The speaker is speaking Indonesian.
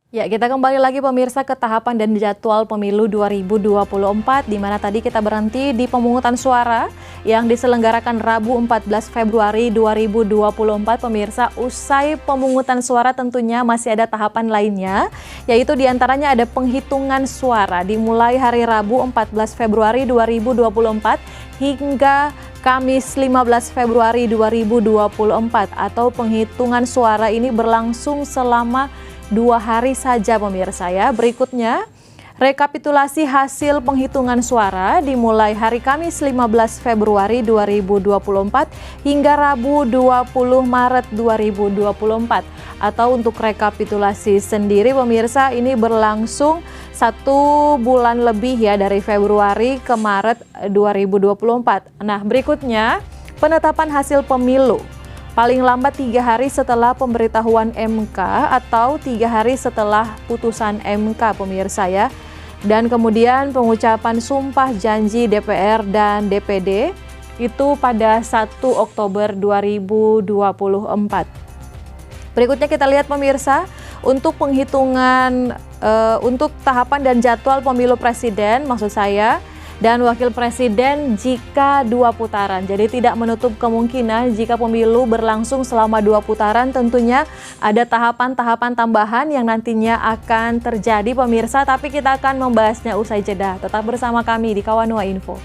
Ya, kita kembali lagi pemirsa ke tahapan dan jadwal pemilu 2024, di mana tadi kita berhenti di pemungutan suara yang diselenggarakan Rabu 14 Februari 2024. Pemirsa, usai pemungutan suara tentunya masih ada tahapan lainnya, yaitu diantaranya ada penghitungan suara dimulai hari Rabu 14 Februari 2024 hingga Kamis 15 Februari 2024, atau penghitungan suara ini berlangsung selama 2 hari saja pemirsa ya. Berikutnya, rekapitulasi hasil penghitungan suara dimulai hari Kamis 15 Februari 2024 hingga Rabu 20 Maret 2024. Atau untuk rekapitulasi sendiri pemirsa, ini berlangsung 1 bulan lebih ya, dari Februari ke Maret 2024. Nah, berikutnya penetapan hasil pemilu. Paling lambat 3 hari setelah pemberitahuan MK atau 3 hari setelah putusan MK pemirsa ya. Dan kemudian pengucapan sumpah janji DPR dan DPD itu pada 1 Oktober 2024. Berikutnya kita lihat pemirsa, untuk penghitungan untuk tahapan dan jadwal pemilu presiden maksud saya dan wakil presiden jika 2 putaran. Jadi tidak menutup kemungkinan jika pemilu berlangsung selama 2 putaran, tentunya ada tahapan-tahapan tambahan yang nantinya akan terjadi pemirsa, tapi kita akan membahasnya usai jeda. Tetap bersama kami di Kawanua Info.